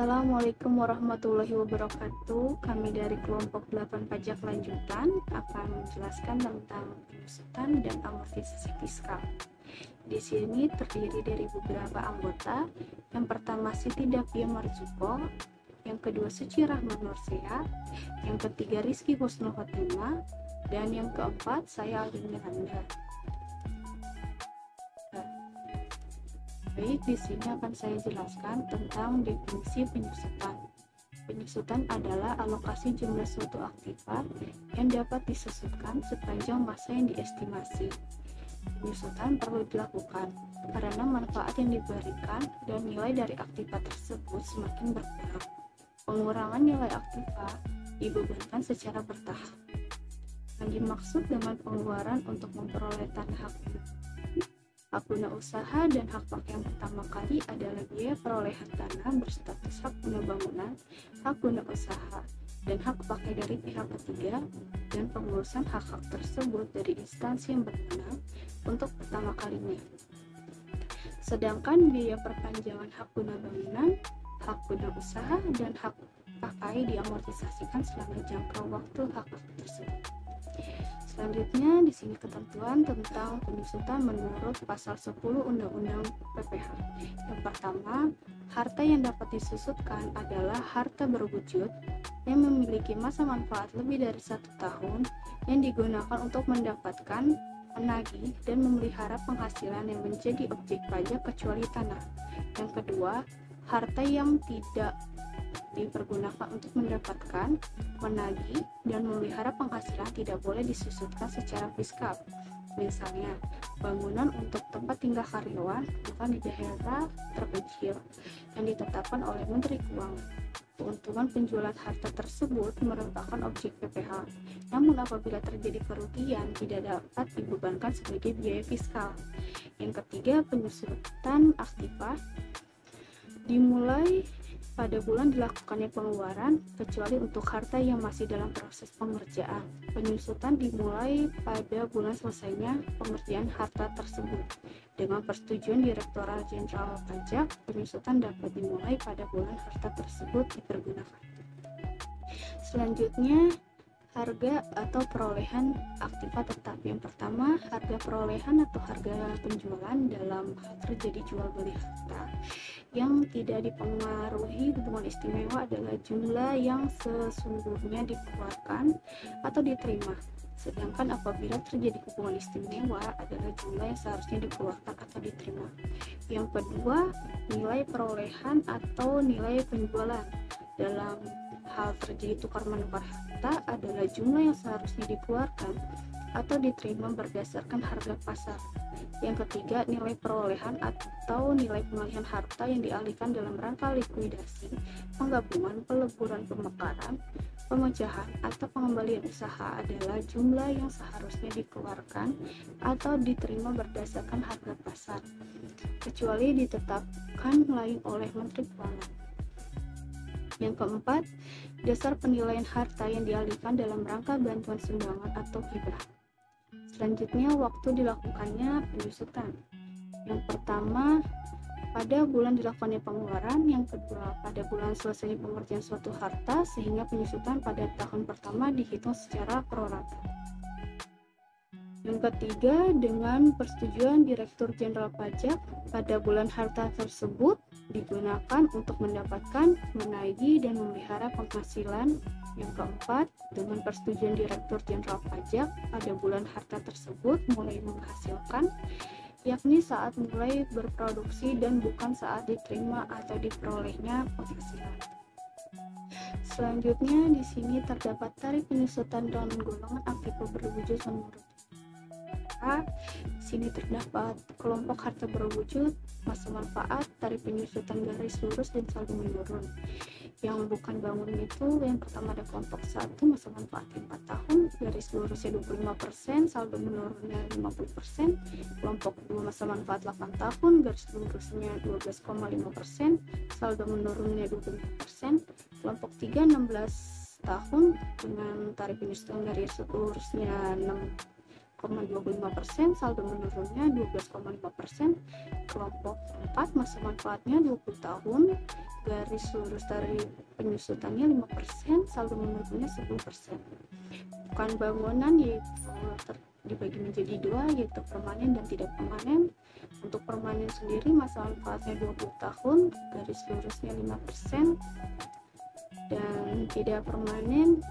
Assalamualaikum warahmatullahi wabarakatuh. Kami dari kelompok 8 pajak lanjutan akan menjelaskan tentang penyusutan dan amortisasi fiskal. Di sini terdiri dari beberapa anggota. Yang pertama Siti Dapia Marzuko, yang kedua Suci Rahman Nursea, yang ketiga Rizky Husnul Khotimah, dan yang keempat saya Alvin Miranda. Baik, di sini akan saya jelaskan tentang definisi penyusutan. Penyusutan adalah alokasi jumlah suatu aktiva yang dapat disusutkan sepanjang masa yang diestimasi. Penyusutan perlu dilakukan karena manfaat yang diberikan dan nilai dari aktiva tersebut semakin berkurang. Pengurangan nilai aktiva dibebankan secara bertahap. Yang dimaksud dengan pengeluaran untuk memperoleh tanah hak guna usaha dan hak pakai yang pertama kali adalah biaya perolehan tanah berstatus hak guna bangunan, hak guna usaha, dan hak pakai dari pihak ketiga, dan pengurusan hak-hak tersebut dari instansi yang berwenang untuk pertama kalinya. Sedangkan biaya perpanjangan hak guna bangunan, hak guna usaha, dan hak pakai diamortisasikan selama jangka waktu hak-hak tersebut. Selanjutnya di sini ketentuan tentang penyusutan menurut pasal 10 Undang-Undang PPH. Yang pertama, harta yang dapat disusutkan adalah harta berwujud yang memiliki masa manfaat lebih dari 1 tahun yang digunakan untuk mendapatkan, menagih, dan memelihara penghasilan yang menjadi objek pajak kecuali tanah. Yang kedua, harta yang tidak dipergunakan untuk mendapatkan, menagih, dan memelihara penghasilan tidak boleh disusutkan secara fiskal. Misalnya, bangunan untuk tempat tinggal karyawan bukan di daerah terpencil yang ditetapkan oleh Menteri Keuangan. Keuntungan penjualan harta tersebut merupakan objek PPH. Namun apabila terjadi kerugian tidak dapat dibebankan sebagai biaya fiskal. Yang ketiga, penyusutan aktiva dimulai pada bulan dilakukannya pengeluaran, kecuali untuk harta yang masih dalam proses pengerjaan. Penyusutan dimulai pada bulan selesainya pengerjaan harta tersebut. Dengan persetujuan Direktorat Jenderal Pajak, penyusutan dapat dimulai pada bulan harta tersebut dipergunakan. Selanjutnya, harga atau perolehan aktiva tetap. Yang pertama, harga perolehan atau harga penjualan dalam hal terjadi jual beli harta yang tidak dipengaruhi hubungan istimewa adalah jumlah yang sesungguhnya dikeluarkan atau diterima. Sedangkan apabila terjadi hubungan istimewa adalah jumlah yang seharusnya dikeluarkan atau diterima. Yang kedua, nilai perolehan atau nilai penjualan dalam hal terjadi tukar menukar harta adalah jumlah yang seharusnya dikeluarkan atau diterima berdasarkan harga pasar. Yang ketiga, nilai perolehan atau nilai pengalihan harta yang dialihkan dalam rangka likuidasi, penggabungan, peleburan, pemekaran, pemecahan, atau pengembalian usaha adalah jumlah yang seharusnya dikeluarkan atau diterima berdasarkan harga pasar, kecuali ditetapkan lain oleh Menteri Keuangan. Yang keempat, dasar penilaian harta yang dialihkan dalam rangka bantuan sumbangan atau hibah. Selanjutnya, waktu dilakukannya penyusutan. Yang pertama, pada bulan dilakukannya pengeluaran. Yang kedua, pada bulan selesainya pengerjaan suatu harta, sehingga penyusutan pada tahun pertama dihitung secara prorata. Yang ketiga, dengan persetujuan Direktur Jenderal Pajak, pada bulan harta tersebut digunakan untuk mendapatkan, menagih, dan memelihara penghasilan. Yang keempat, dengan persetujuan Direktur Jenderal Pajak, pada bulan harta tersebut mulai menghasilkan, yakni saat mulai berproduksi dan bukan saat diterima atau diperolehnya penghasilan. Selanjutnya, di sini terdapat tarif penyusutan dan golongan aktiva berwujud menurut di sini terdapat kelompok harta berwujud, masa manfaat, tarif penyusutan garis lurus, dan saldo menurun. Yang bukan bangun itu, yang pertama ada kelompok 1, masa manfaatnya 4 tahun, garis lurusnya 25%, saldo menurunnya 50%. Kelompok 2, masa manfaat 8 tahun, garis lurusnya 12,5%, saldo menurunnya 25%. Kelompok 3, 16 tahun dengan tarif penyusutan garis lurusnya 6,25%, saldo menurunnya 12,5%. Kelompok 4, masa manfaatnya 20 tahun, garis lurus dari penyusutannya 5%, saldo menurunnya 10%. Bukan bangunan yaitu dibagi menjadi dua, yaitu permanen dan tidak permanen. Untuk permanen sendiri masa manfaatnya 20 tahun, garis lurusnya 5%, dan tidak permanen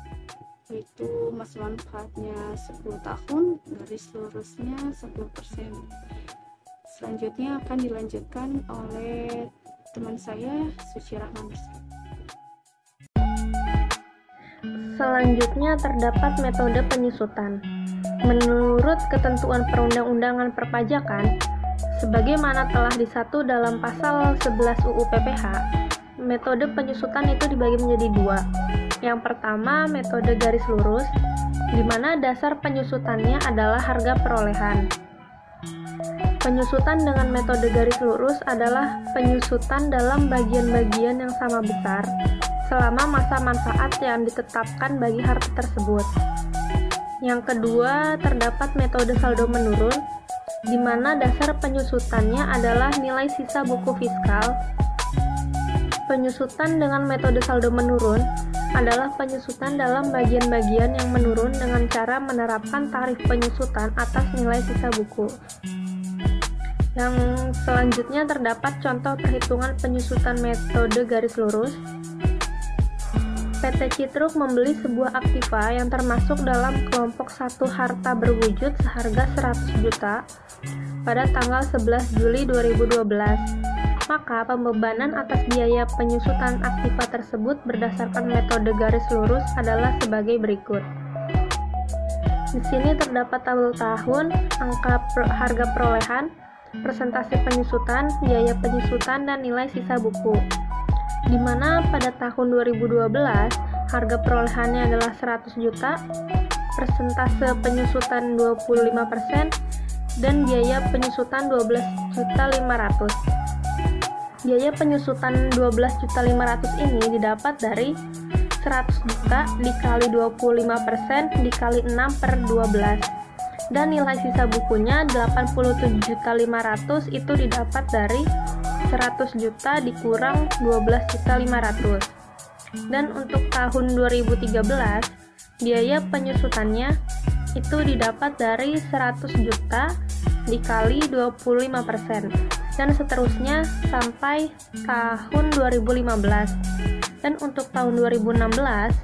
yaitu masa manfaatnya 10 tahun, garis lurusnya 10%. Selanjutnya akan dilanjutkan oleh teman saya, Suci Rahman. Selanjutnya terdapat metode penyusutan. Menurut ketentuan perundang-undangan perpajakan, sebagaimana telah disatu dalam pasal 11 UU PPH, metode penyusutan itu dibagi menjadi dua. Yang pertama, metode garis lurus, di mana dasar penyusutannya adalah harga perolehan. Penyusutan dengan metode garis lurus adalah penyusutan dalam bagian-bagian yang sama besar selama masa manfaat yang ditetapkan bagi harta tersebut. Yang kedua, terdapat metode saldo menurun, di mana dasar penyusutannya adalah nilai sisa buku fiskal. Penyusutan dengan metode saldo menurun adalah penyusutan dalam bagian-bagian yang menurun dengan cara menerapkan tarif penyusutan atas nilai sisa buku. Yang selanjutnya terdapat contoh perhitungan penyusutan metode garis lurus. PT Citruk membeli sebuah aktiva yang termasuk dalam kelompok 1 harta berwujud seharga 100 juta pada tanggal 11 Juli 2012. Maka pembebanan atas biaya penyusutan aktiva tersebut berdasarkan metode garis lurus adalah sebagai berikut. Di sini terdapat tabel tahun, angka harga perolehan, persentase penyusutan, biaya penyusutan, dan nilai sisa buku. Di mana pada tahun 2012 harga perolehannya adalah 100 juta, persentase penyusutan 25%, dan biaya penyusutan 12.500.000. Biaya penyusutan 12.500.000 ini didapat dari 100 juta dikali 25% dikali 6/12, dan nilai sisa bukunya 87.500.000 itu didapat dari 100 juta dikurang 12.500.000. Dan untuk tahun 2013 biaya penyusutannya itu didapat dari 100 juta dikali 25%, dan seterusnya sampai tahun 2015. Dan untuk tahun 2016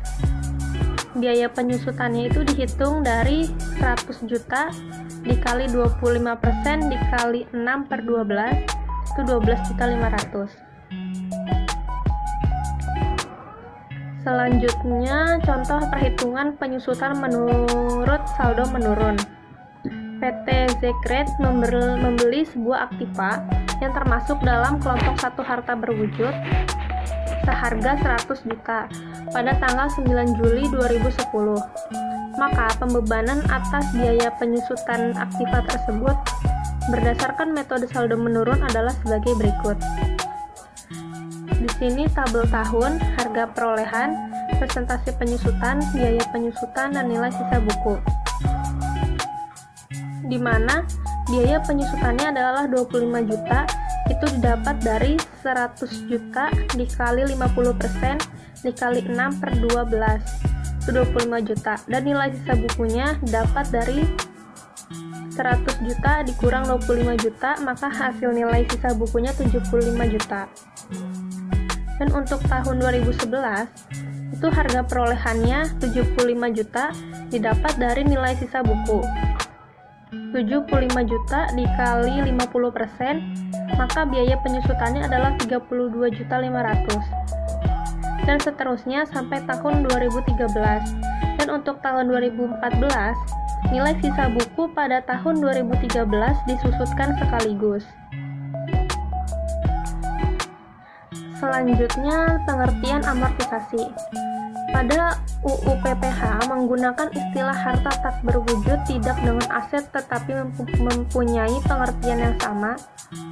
biaya penyusutannya itu dihitung dari 100 juta dikali 25% dikali 6/12 itu 12.500.000. Selanjutnya contoh perhitungan penyusutan menurut saldo menurun. PT Zekret membeli sebuah aktiva yang termasuk dalam kelompok 1 harta berwujud seharga 100 juta pada tanggal 9 Juli 2010. Maka pembebanan atas biaya penyusutan aktiva tersebut berdasarkan metode saldo menurun adalah sebagai berikut. Di sini tabel tahun, harga perolehan, persentase penyusutan, biaya penyusutan, dan nilai sisa buku. Di mana biaya penyusutannya adalah 25 juta, itu didapat dari 100 juta dikali 50% dikali 6/12, itu 25 juta, dan nilai sisa bukunya dapat dari 100 juta dikurang 25 juta, maka hasil nilai sisa bukunya 75 juta. Dan untuk tahun 2011 itu harga perolehannya 75 juta didapat dari nilai sisa buku 75 juta dikali 50%, maka biaya penyusutannya adalah 32.500.000, dan seterusnya sampai tahun 2013. Dan untuk tahun 2014 nilai sisa buku pada tahun 2013 disusutkan sekaligus. Selanjutnya, pengertian amortisasi. Pada UU PPH menggunakan istilah harta tak berwujud tidak dengan aset tetapi mempunyai pengertian yang sama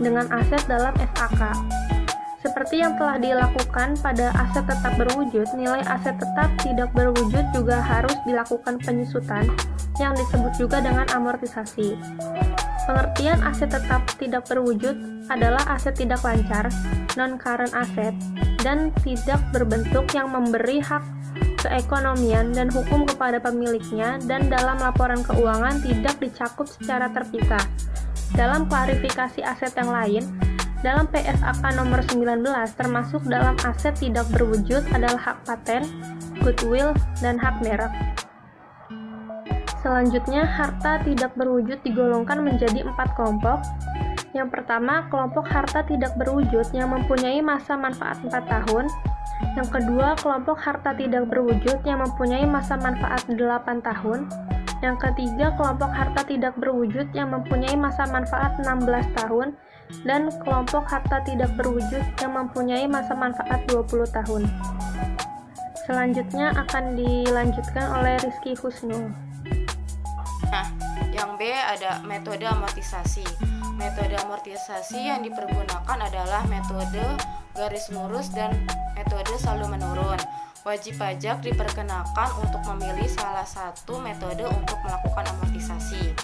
dengan aset dalam SAK. Seperti yang telah dilakukan pada aset tetap berwujud, nilai aset tetap tidak berwujud juga harus dilakukan penyusutan yang disebut juga dengan amortisasi. Pengertian aset tetap tidak berwujud adalah aset tidak lancar, non-current asset, dan tidak berbentuk yang memberi hak keekonomian dan hukum kepada pemiliknya, dan dalam laporan keuangan tidak dicakup secara terpisah. Dalam klarifikasi aset yang lain, dalam PSAK nomor 19 termasuk dalam aset tidak berwujud adalah hak paten, goodwill, dan hak merek. Selanjutnya, harta tidak berwujud digolongkan menjadi 4 kelompok. Yang pertama, kelompok harta tidak berwujud yang mempunyai masa manfaat 4 tahun. Yang kedua, kelompok harta tidak berwujud yang mempunyai masa manfaat 8 tahun. Yang ketiga, kelompok harta tidak berwujud yang mempunyai masa manfaat 16 tahun. Dan kelompok harta tidak berwujud yang mempunyai masa manfaat 20 tahun. Selanjutnya akan dilanjutkan oleh Rizky Husnul. Nah, yang B ada metode amortisasi. Metode amortisasi yang dipergunakan adalah metode garis lurus dan metode saldo menurun. Wajib pajak diperkenakan untuk memilih salah satu metode untuk melakukan amortisasi.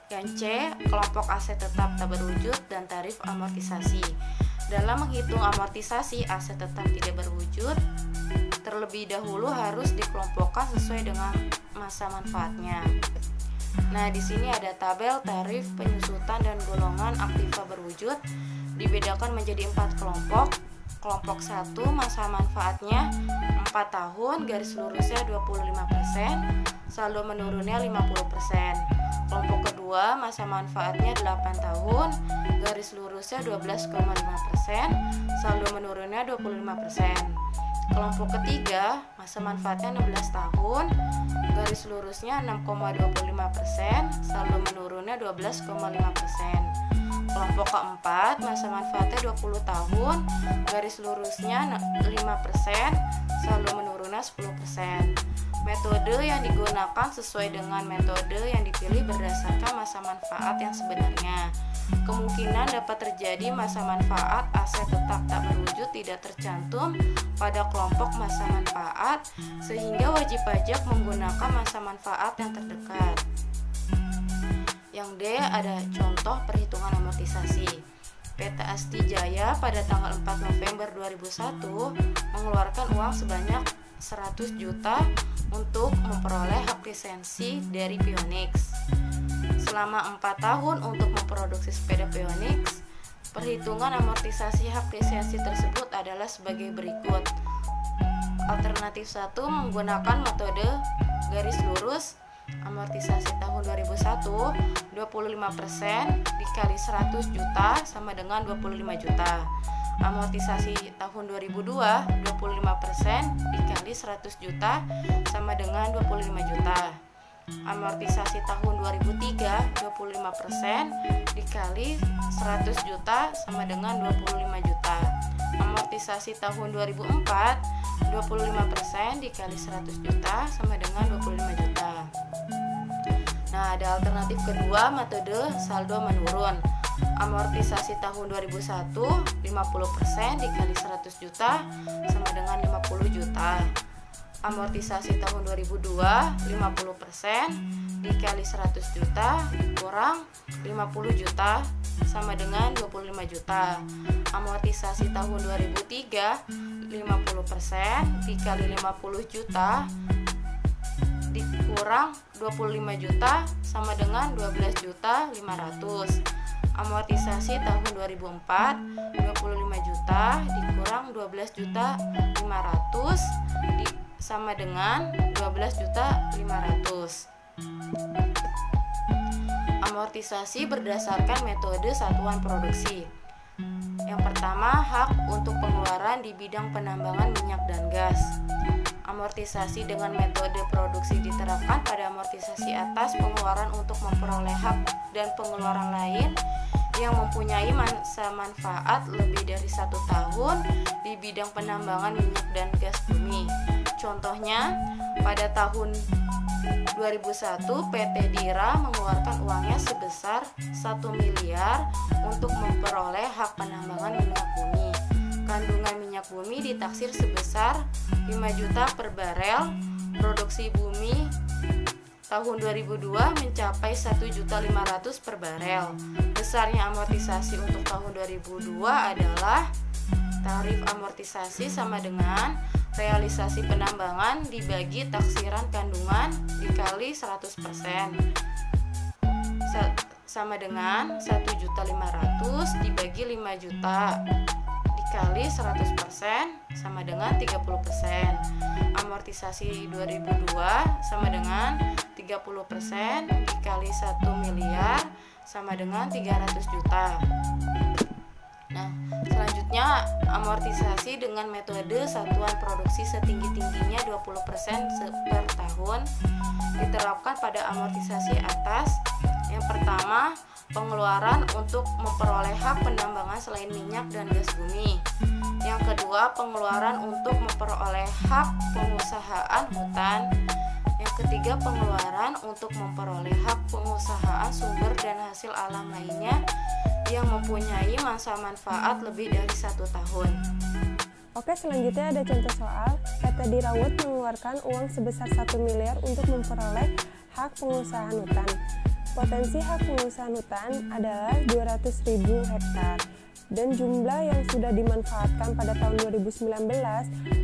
Yang C, kelompok aset tetap tak berwujud dan tarif amortisasi. Dalam menghitung amortisasi aset tetap tidak berwujud, terlebih dahulu harus dikelompokkan sesuai dengan masa manfaatnya. Nah, di sini ada tabel tarif penyusutan dan golongan aktiva berwujud, dibedakan menjadi 4 kelompok. Kelompok 1 masa manfaatnya 4 tahun, garis lurusnya 25%, saldo menurunnya 50%. Kelompok kedua masa manfaatnya 8 tahun, garis lurusnya 12,5%, saldo menurunnya 25%. Kelompok ketiga masa manfaatnya 16 tahun, garis lurusnya 6,25%, saldo menurunnya 12,5%. Kelompok keempat masa manfaatnya 20 tahun, garis lurusnya 5%, saldo menurunnya 10%. Metode yang digunakan sesuai dengan metode yang dipilih berdasarkan masa manfaat yang sebenarnya. Kemungkinan dapat terjadi masa manfaat aset tetap tak berwujud tidak tercantum pada kelompok masa manfaat, sehingga wajib pajak menggunakan masa manfaat yang terdekat. Yang D ada contoh perhitungan amortisasi. PT Asti Jaya pada tanggal 4 November 2001 mengeluarkan uang sebanyak 100 juta untuk memperoleh hak lisensi dari Pionix. Selama 4 tahun untuk memproduksi sepeda Pionix, perhitungan amortisasi hak lisensi tersebut adalah sebagai berikut. Alternatif 1 menggunakan metode garis lurus. Amortisasi tahun 2001 25% dikali 100 juta sama dengan 25 juta. Amortisasi tahun 2002 25% dikali 100 juta sama dengan 25 juta. Amortisasi tahun 2003 25% dikali 100 juta sama dengan 25 juta. Amortisasi tahun 2004 25% dikali 100 juta sama dengan 25 juta. Nah, ada alternatif kedua, metode saldo menurun. Amortisasi tahun 2001 50% dikali 100 juta sama dengan 50 juta. Amortisasi tahun 2002 50% dikali 100 juta kurang 50 juta sama dengan 25 juta. Amortisasi tahun 2003 50% dikali 50 juta dikurang 25 juta sama dengan 12 juta 500. Amortisasi tahun 2004 25 juta dikurang 12 juta 500 sama dengan 12 juta 500. Amortisasi berdasarkan metode satuan produksi. Yang pertama, hak untuk pengeluaran di bidang penambangan minyak dan gas. Amortisasi dengan metode produksi diterapkan pada amortisasi atas pengeluaran untuk memperoleh hak dan pengeluaran lain yang mempunyai masa manfaat lebih dari 1 tahun di bidang penambangan minyak dan gas bumi. Contohnya, pada tahun 2001 PT Dira mengeluarkan uangnya sebesar 1 miliar untuk memperoleh hak penambangan minyak bumi. Kandungan minyak bumi ditaksir sebesar 5 juta per barel. Produksi bumi tahun 2002 mencapai 1.500.000 per barel. Besarnya amortisasi untuk tahun 2002 adalah tarif amortisasi sama dengan realisasi penambangan dibagi taksiran kandungan dikali 100%, sama dengan 1.500.000 dibagi 5 juta dikali 100% sama dengan 30%. Amortisasi 2002 sama dengan 30% dikali 1 miliar sama dengan 300 juta. Nah, selanjutnya amortisasi dengan metode satuan produksi setinggi-tingginya 20% per tahun diterapkan pada amortisasi atas. Yang pertama, pengeluaran untuk memperoleh hak penambangan selain minyak dan gas bumi. Yang kedua, pengeluaran untuk memperoleh hak pengusahaan hutan. Yang ketiga, pengeluaran untuk memperoleh hak pengusahaan sumber dan hasil alam lainnya yang mempunyai masa manfaat lebih dari 1 tahun. Oke, selanjutnya ada contoh soal. PT Dirawat mengeluarkan uang sebesar 1 miliar untuk memperoleh hak pengusahaan hutan. Potensi hak pengusahaan hutan adalah 200.000 hektar dan jumlah yang sudah dimanfaatkan pada tahun 2019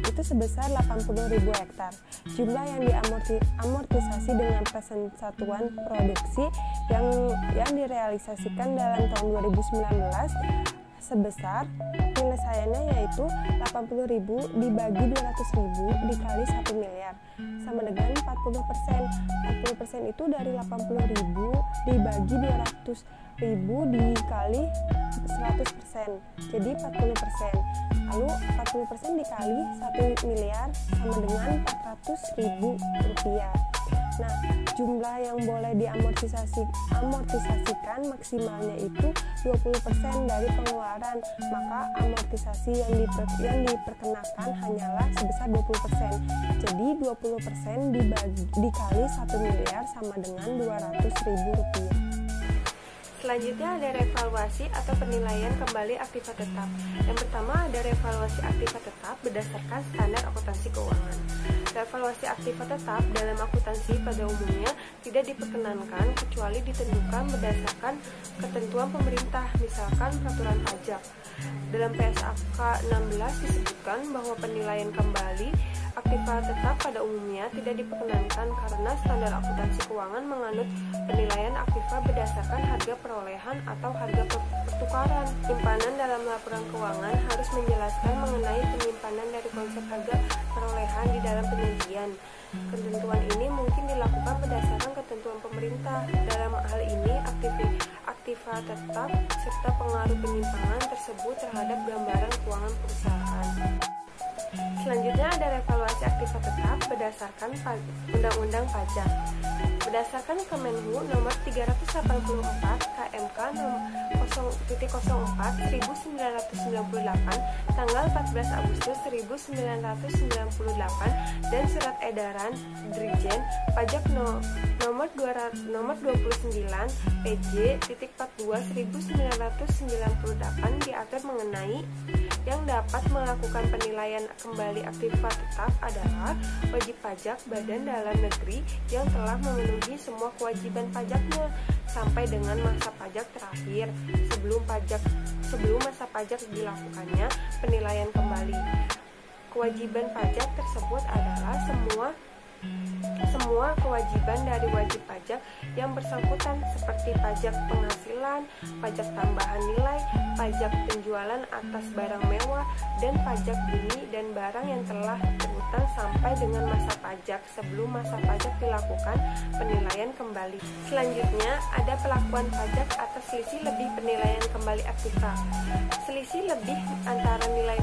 itu sebesar 80.000 hektar. Jumlah yang diamortisasi dengan persatuan produksi yang direalisasikan dalam tahun 2019 sebesar penyelesaiannya yaitu 80.000 dibagi 200.000 dikali 1 miliar sama dengan 40%. 40% itu dari 80.000 dibagi 200.000 dikali 100%, jadi 40%. Lalu 40% dikali 1 miliar sama dengan 400.000 rupiah. Nah, jumlah yang boleh diamortisasikan maksimalnya itu 20% dari pengeluaran, maka amortisasi yang diperkenakan hanyalah sebesar 20%. Jadi 20% dikali 1 miliar sama dengan 200.000 rupiah. Selanjutnya ada revaluasi atau penilaian kembali aktiva tetap. Yang pertama ada revaluasi aktiva tetap berdasarkan standar akuntansi keuangan. Revaluasi aktiva tetap dalam akuntansi pada umumnya tidak diperkenankan kecuali ditentukan berdasarkan ketentuan pemerintah, misalkan peraturan pajak. Dalam PSAK 16 disebutkan bahwa penilaian kembali aktiva tetap pada umumnya tidak diperkenankan karena standar akuntansi keuangan menganut penilaian aktiva berdasarkan harga perolehan atau harga pertukaran. Penyimpanan dalam laporan keuangan harus menjelaskan mengenai penyimpanan dari konsep harga perolehan di dalam penyajian. Ketentuan ini mungkin dilakukan berdasarkan ketentuan pemerintah. Dalam hal ini, aktiva tetap serta pengaruh penyimpangan tersebut terhadap gambaran keuangan perusahaan. Selanjutnya ada revaluasi aktiva tetap berdasarkan Undang-Undang Pajak. Berdasarkan Kemenhu nomor 384 KMK 0.04/1998 tanggal 14 Agustus 1998 dan surat edaran Dirjen Pajak nomor 29 PJ.42/1998 diatur mengenai yang dapat melakukan penilaian kembali aktiva tetap adalah wajib pajak badan dalam negeri yang telah memenuhi semua kewajiban pajaknya sampai dengan masa pajak terakhir sebelum masa pajak dilakukannya penilaian kembali. Kewajiban pajak tersebut adalah semua kewajiban dari wajib pajak yang bersangkutan seperti pajak penghasilan, pajak tambahan nilai, pajak penjualan atas barang mewah, dan pajak bumi dan barang yang telah berhutang sampai dengan masa pajak sebelum masa pajak dilakukan penilaian kembali. Selanjutnya ada pelakuan pajak atas selisih lebih penilaian kembali aktiva. Selisih lebih antara nilai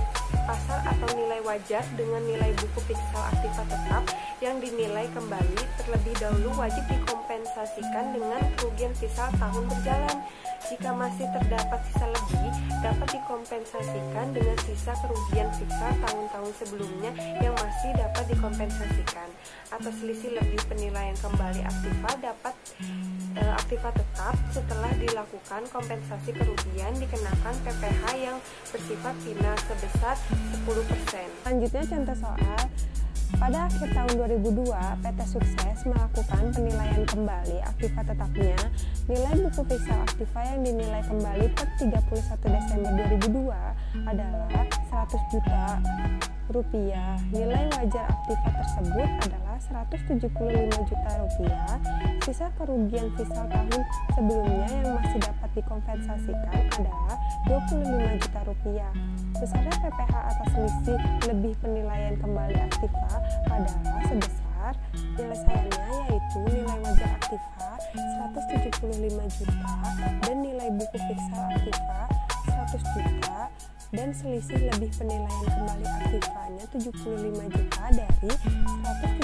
pasar atau nilai wajar dengan nilai buku piksel aktiva tetap yang dinilai kembali terlebih dahulu wajib dikompensasikan dengan kerugian sisa tahun berjalan. Jika masih terdapat sisa lebih, dapat dikompensasikan dengan sisa kerugian fiskal tahun-tahun sebelumnya yang masih dapat dikompensasikan. Atau selisih lebih penilaian kembali aktiva tetap setelah dilakukan kompensasi kerugian dikenakan PPh yang bersifat final sebesar 10%. Selanjutnya contoh soal. Pada akhir tahun 2002, PT sukses melakukan penilaian kembali aktiva tetapnya. Nilai buku fiskal aktiva yang dinilai kembali per 31 Desember 2002 adalah 100 juta rupiah. Nilai wajar aktiva tersebut adalah 175 juta rupiah. Sisa kerugian fiskal tahun sebelumnya yang masih dapat dikompensasikan adalah 25 juta rupiah. Besarnya PPh atas selisih lebih penilaian kembali aktiva adalah sebesar penyelesaiannya, yaitu nilai wajar aktiva 175 juta dan nilai buku fiskal aktiva 100 juta dan selisih lebih penilaian kembali aktivanya 75 juta dari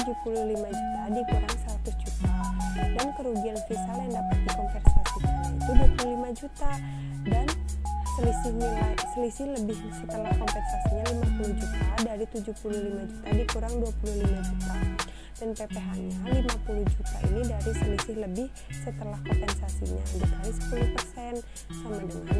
175 juta dikurang 100 juta dan kerugian fiskal yang dapat dikompensasikan itu 25 juta dan selisih lebih setelah kompensasinya 50 juta dari 75 juta dikurang 25 juta dan PPh-nya 50 juta ini dari selisih lebih setelah kompensasinya dikali 10% sama dengan